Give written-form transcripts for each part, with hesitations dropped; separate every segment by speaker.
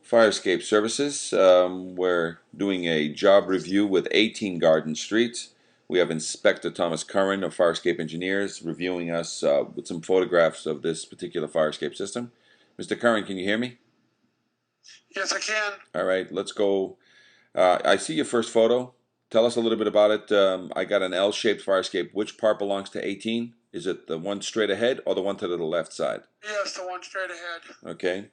Speaker 1: Fire Escape Services. We're doing a job review with 18 Garden Street. We have Inspector Thomas Curran of Fire Escape Engineers reviewing us with some photographs of this particular fire escape system. Mr. Curran, can you hear me?
Speaker 2: Yes, I can.
Speaker 1: All right, let's go. I see your first photo. Tell us a little bit about it. I got an L-shaped fire escape. Which part belongs to 18? Is it the one straight ahead or the one to the left side?
Speaker 2: Yes, the one straight ahead.
Speaker 1: Okay.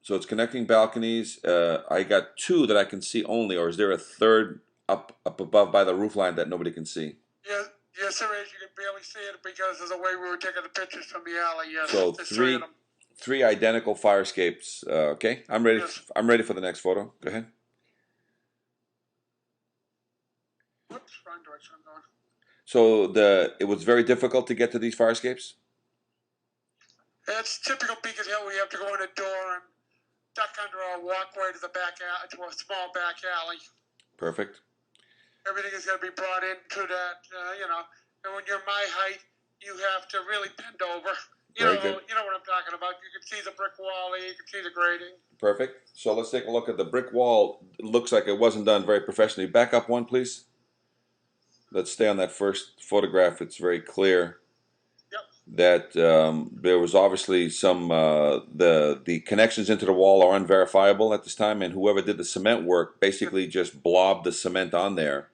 Speaker 1: So it's connecting balconies. I got two that I can see only, or is there a third up above by the roof line that nobody can see?
Speaker 2: Yes, there is. You can barely see it because of the way we were taking the pictures from the alley. Yes,
Speaker 1: So
Speaker 2: there's three of them.
Speaker 1: three identical fire escapes. Okay, I'm ready.
Speaker 2: Yes.
Speaker 1: I'm ready for the next photo. Go ahead.
Speaker 2: Whoops, wrong direction I'm going.
Speaker 1: So it was very difficult to get to these fire escapes.
Speaker 2: It's typical Beacon Hill. We have to go in a door and duck under a walkway to the back to a small back alley.
Speaker 1: Perfect.
Speaker 2: Everything is going to be brought into that, And when you're my height, you have to really bend over.
Speaker 1: Very good.
Speaker 2: You know what I'm talking about. You can see the brick wall there. You can see the grading.
Speaker 1: Perfect. So let's take a look at the brick wall. It looks like it wasn't done very professionally. Back up one, please. Let's stay on that first photograph. It's very clear that there was obviously some the connections into the wall are unverifiable at this time, and whoever did the cement work basically just blobbed the cement on there,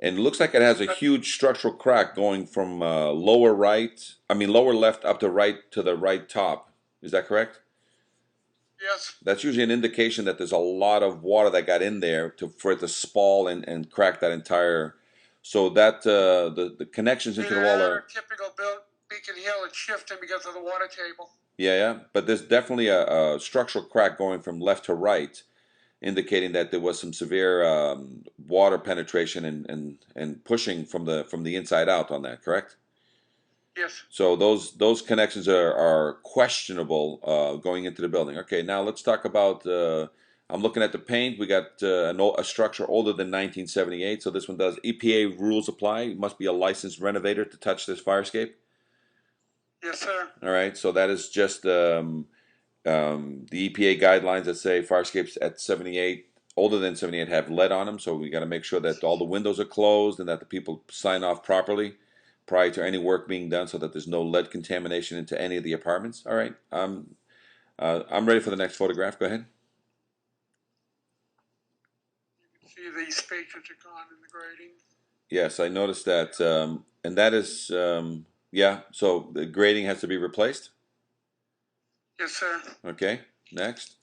Speaker 1: and it looks like it has a huge structural crack going from lower left up to the right top. Is that correct?
Speaker 2: Yes.
Speaker 1: That's usually an indication that there's a lot of water that got in there for it to spall and crack that entire. So that the connections into the wall are
Speaker 2: typical Beacon Hill. It's shifting because of the water table.
Speaker 1: Yeah. But there's definitely a structural crack going from left to right, indicating that there was some severe water penetration and pushing from the inside out on that. Correct?
Speaker 2: Yes.
Speaker 1: So those connections are questionable going into the building. Okay, now let's talk about. I'm looking at the paint. We got a structure older than 1978, so this one does EPA rules apply. You must be a licensed renovator to touch this fire escape.
Speaker 2: Yes, sir.
Speaker 1: All right, so that is just the EPA guidelines that say fire escapes at 78, older than 78, have lead on them. So we got to make sure that all the windows are closed and that the people sign off properly prior to any work being done, so that there's no lead contamination into any of the apartments. All right, I'm ready for the next photograph. Go ahead.
Speaker 2: You can see the spaces are gone in the grading.
Speaker 1: Yes, I noticed that, and that is. Yeah, so the grading has to be replaced?
Speaker 2: Yes, sir.
Speaker 1: Okay, next.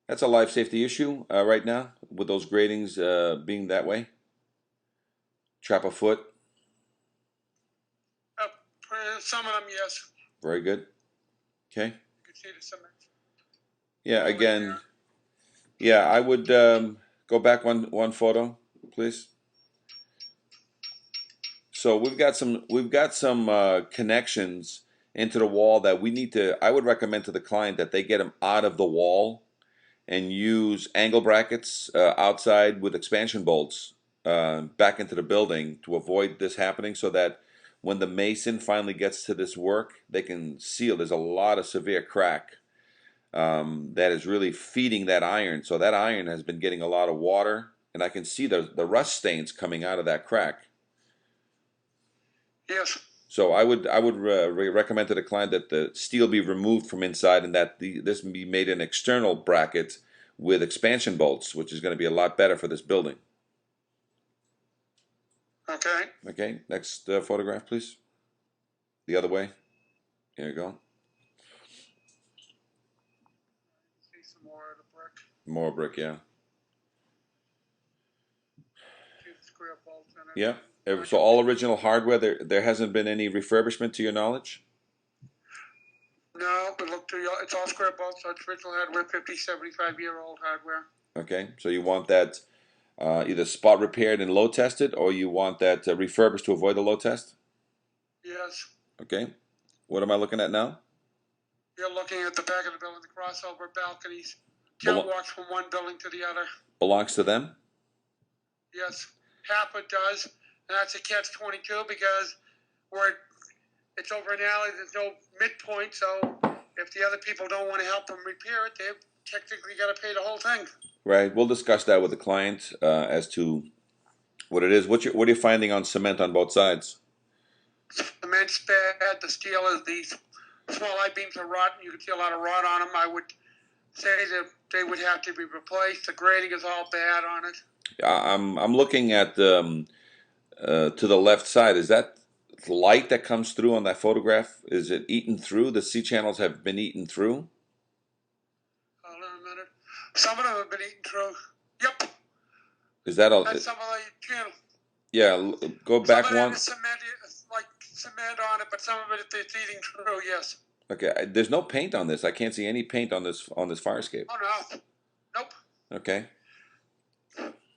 Speaker 1: That's a life safety issue right now, with those gradings being that way. Trap a foot.
Speaker 2: Some of them, yes.
Speaker 1: Very good. Okay.
Speaker 2: You can see the cement.
Speaker 1: Yeah, again, yeah, I would go back one photo, please. So we've got some connections into the wall that we need to. I would recommend to the client that they get them out of the wall and use angle brackets outside with expansion bolts back into the building to avoid this happening, so that when the mason finally gets to this work, they can seal. There's a lot of severe crack that is really feeding that iron. So that iron has been getting a lot of water, and I can see the rust stains coming out of that crack.
Speaker 2: Yes.
Speaker 1: So I would recommend to the client that the steel be removed from inside, and that this be made an external bracket with expansion bolts, which is going to be a lot better for this building.
Speaker 2: Okay.
Speaker 1: Okay, next photograph, please. The other way. Here you go.
Speaker 2: See some more of the brick.
Speaker 1: More brick, yeah.
Speaker 2: See the square bolts in it.
Speaker 1: Yeah. So all original hardware. There hasn't been any refurbishment to your knowledge?
Speaker 2: No, but look, it's all square bolts. So it's original hardware, 50, 75-year-old hardware.
Speaker 1: Okay, so you want that either spot repaired and load tested, or you want that refurbished to avoid the load test?
Speaker 2: Yes.
Speaker 1: Okay. What am I looking at now?
Speaker 2: You're looking at the back of the building, the crossover balconies. Catwalks from one building to the other.
Speaker 1: Belongs to them?
Speaker 2: Yes. Half it does. And that's a catch-22 because it's over an alley. There's no midpoint, so if the other people don't want to help them repair it, they've technically got to pay the whole thing.
Speaker 1: Right. We'll discuss that with the client as to what it is. What are you finding on cement on both sides?
Speaker 2: Cement's bad. The steel is these small I-beams are rotten. You can see a lot of rot on them. I would say that they would have to be replaced. The grading is all bad on it.
Speaker 1: I'm looking at to the left side. Is that light that comes through on that photograph? Is it eaten through? The C channels have been eaten through?
Speaker 2: Hold on a minute. Some of them have been eaten through. Yep.
Speaker 1: Is that all?
Speaker 2: That's some of the channel.
Speaker 1: Yeah, go back
Speaker 2: some of
Speaker 1: one.
Speaker 2: It is cement, like cement on it, but some of it it's eating through. Yes.
Speaker 1: Okay, there's no paint on this. I can't see any paint on this fire escape.
Speaker 2: Oh no. Nope.
Speaker 1: Okay.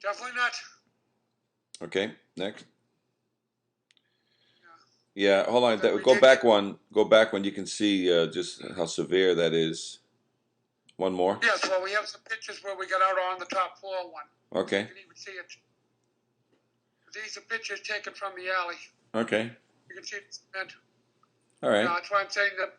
Speaker 2: Definitely not.
Speaker 1: Okay, next. Yeah, hold on. Go back one. Go back one. You can see just how severe that is. One more.
Speaker 2: Yes, well, we have some pictures where we got out on the top floor one.
Speaker 1: Okay.
Speaker 2: You can even see it. These are pictures taken from the alley.
Speaker 1: Okay.
Speaker 2: You can see it's cement.
Speaker 1: All right.
Speaker 2: That's why I'm saying that.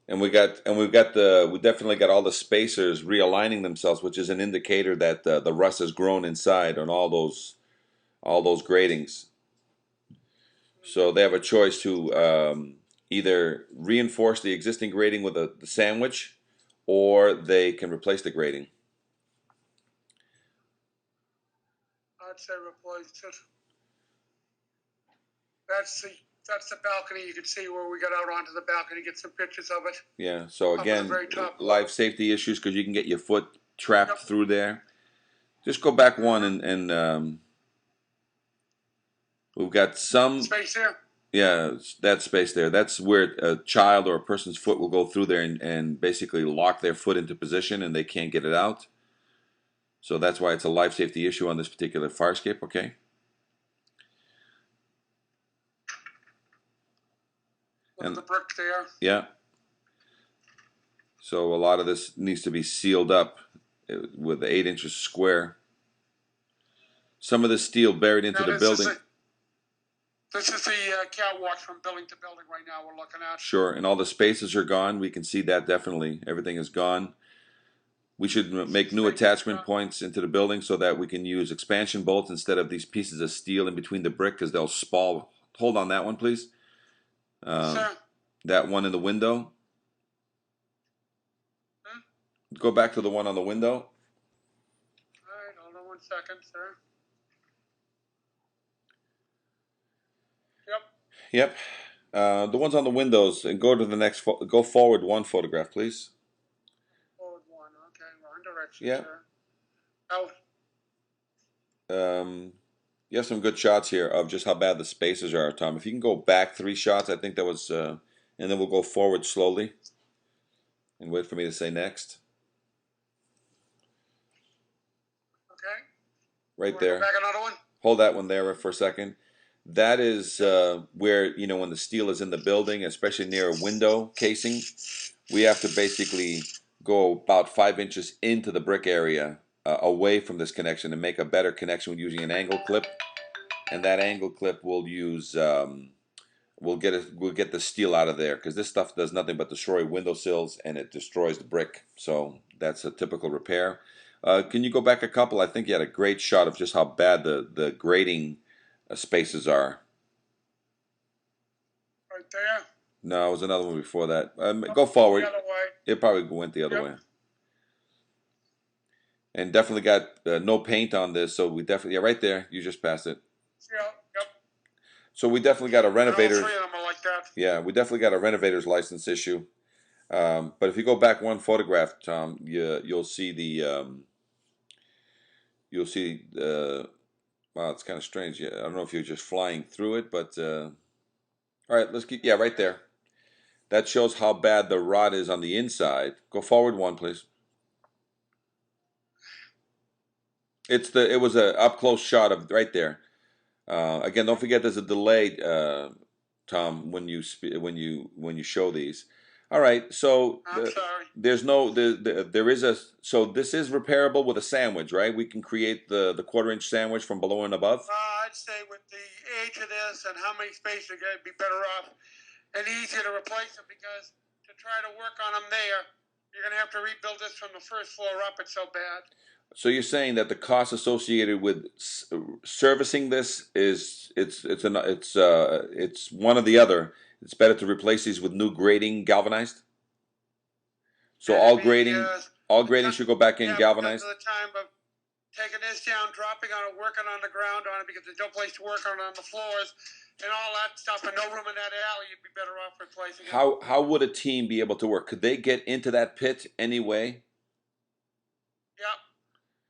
Speaker 1: And we definitely got all the spacers realigning themselves, which is an indicator that the rust has grown inside on all those gratings. So they have a choice to either reinforce the existing grating with the sandwich, or they can replace the grating.
Speaker 2: I'd say replace it. That's the balcony. You can see where we got out onto the balcony. Get some pictures of it.
Speaker 1: Yeah. So again, life
Speaker 2: floor.
Speaker 1: safety issues because you can get your foot trapped through there. Just go back one and we've got some
Speaker 2: space there.
Speaker 1: Yeah, that space there. That's where a child or a person's foot will go through there and basically lock their foot into position and they can't get it out. So that's why it's a life safety issue on this particular fire escape, okay?
Speaker 2: Look at the brick there.
Speaker 1: Yeah. So a lot of this needs to be sealed up with 8 inches square. Some of the steel buried into the building.
Speaker 2: This is the catwalk from building to building right now we're looking at.
Speaker 1: Sure, and all the spaces are gone. We can see that definitely. Everything is gone. We should make new attachment points into the building so that we can use expansion bolts instead of these pieces of steel in between the brick because they'll spall. Hold on that one, please. That one in the window. Go back to the one on the window.
Speaker 2: All right, hold on 1 second, sir.
Speaker 1: Yep. The ones on the windows, and go to the next. Go forward one photograph, please.
Speaker 2: Forward one. Okay, we're in direction.
Speaker 1: Yeah.
Speaker 2: Sir.
Speaker 1: You have some good shots here of just how bad the spacers are, Tom. If you can go back 3 shots, I think that was, and then we'll go forward slowly, and wait for me to say next.
Speaker 2: Okay.
Speaker 1: Right there.
Speaker 2: Back another one.
Speaker 1: Hold that one there for a second. That is where, when the steel is in the building, especially near a window casing, we have to basically go about 5 inches into the brick area away from this connection and make a better connection with using an angle clip. And that angle clip will use, we'll get the steel out of there because this stuff does nothing but destroy windowsills and it destroys the brick. So that's a typical repair. Can you go back a couple? I think you had a great shot of just how bad the grating spaces are.
Speaker 2: Right there?
Speaker 1: No, it was another one before that. Go forward.
Speaker 2: The other way.
Speaker 1: It probably went the other way. And definitely got no paint on this, so we definitely, right there, you just passed it.
Speaker 2: Yeah, yep.
Speaker 1: So we definitely got a renovator.
Speaker 2: All 3 of them are like that.
Speaker 1: Yeah, we definitely got a renovator's license issue. But if you go back one photograph, Tom, you'll see the, wow, it's kind of strange. Yeah, I don't know if you're just flying through it, but all right, let's keep. Yeah, right there. That shows how bad the rot is on the inside. Go forward one, please. It was a up close shot of right there. Again, don't forget there's a delay, Tom, when you show these. All right, so
Speaker 2: I'm sorry.
Speaker 1: there is a, so this is repairable with a sandwich, right? We can create the 1/4-inch sandwich from below and above.
Speaker 2: I'd say with the age of this and how many spaces are going to be better off and easier to replace them, because to try to work on them there, you're going to have to rebuild this from the first floor up. It's so bad.
Speaker 1: So you're saying that the cost associated with servicing this is it's one or the other. It's better to replace these with new grading galvanized. So
Speaker 2: And
Speaker 1: all
Speaker 2: it'd be,
Speaker 1: grading should go back in
Speaker 2: yeah,
Speaker 1: galvanized.
Speaker 2: because of the time of taking this down, dropping on it, working on the ground on it, because there's no place to work on the floors and all that stuff, and no room in that alley. You'd be better off replacing it.
Speaker 1: How would a team be able to work? Could they get into that pit anyway?
Speaker 2: Yep,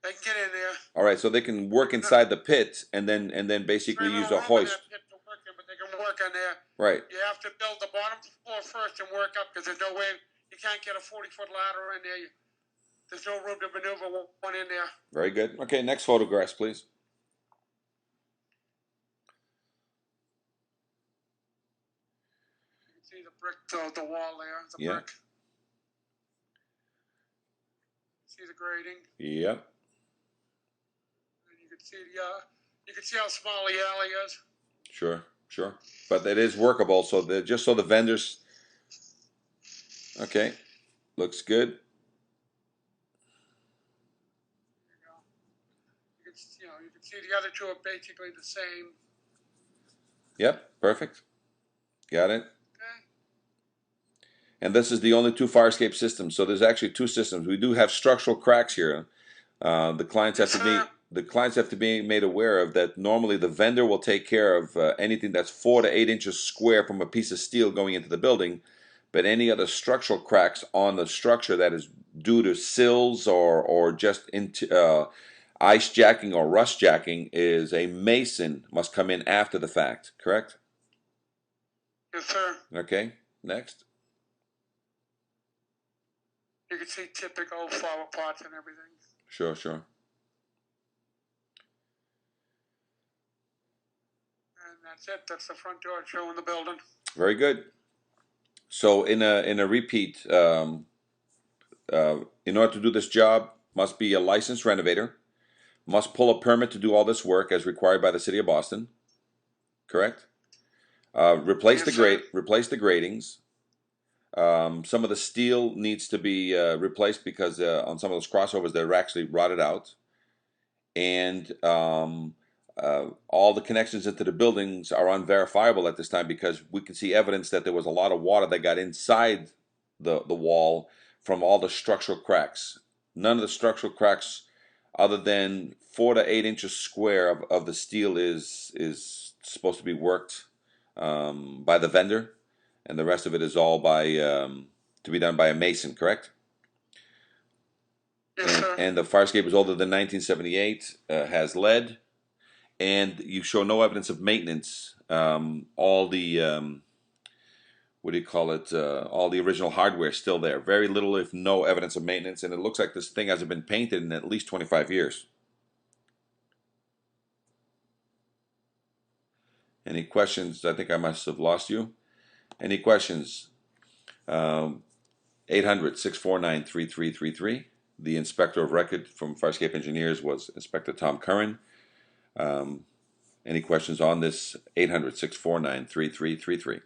Speaker 2: they can get in there.
Speaker 1: All right, so they can work inside the pit and then basically use a hoist.
Speaker 2: Pit to work in, but they can work in there.
Speaker 1: Right.
Speaker 2: You have to build the bottom floor first and work up, because there's no way, you can't get a 40-foot ladder in there. There's no room to maneuver one in there.
Speaker 1: Very good. Okay, next photographs, please.
Speaker 2: You can see the brick, the wall there, the
Speaker 1: Yeah.
Speaker 2: brick. See the grading.
Speaker 1: Yep.
Speaker 2: And you can see how small the alley is.
Speaker 1: Sure. But it is workable. So just so the vendors. Okay, looks good.
Speaker 2: You can see the other two are basically the same.
Speaker 1: Yep, perfect. Got it.
Speaker 2: Okay.
Speaker 1: And this is the only two fire escape systems. So there's actually two systems. We do have structural cracks here. The clients have to be made aware of that. Normally, the vendor will take care of anything that's 4 to 8 inches square from a piece of steel going into the building. But any other structural cracks on the structure that is due to sills or just into ice jacking or rust jacking is a mason must come in after the fact. Correct?
Speaker 2: Yes, sir.
Speaker 1: Okay. Next.
Speaker 2: You can see typical flower pots and everything.
Speaker 1: Sure.
Speaker 2: And that's it. That's the front door showing the building.
Speaker 1: Very good. So in a repeat, in order to do this job, must be a licensed renovator, must pull a permit to do all this work as required by the city of Boston. Correct. Replace the gratings. Some of the steel needs to be replaced because on some of those crossovers they're actually rotted out, and all the connections into the buildings are unverifiable at this time because we can see evidence that there was a lot of water that got inside the wall from all the structural cracks. None of the structural cracks, other than 4 to 8 inches square of the steel, is supposed to be worked by the vendor, and the rest of it is all to be done by a mason. Correct?
Speaker 2: Yes, sir.
Speaker 1: And the fire escape is older than 1978, has lead, and you show no evidence of maintenance. All the what do you call it? All the original hardware is still there. Very little, if no, evidence of maintenance, and it looks like this thing hasn't been painted in at least 25 years. Any questions? I think I must have lost you. Any questions? 800-649-3333. The inspector of record from Fire Escape Engineers was Inspector Tom Curran. Any questions on this? 800-649-3333.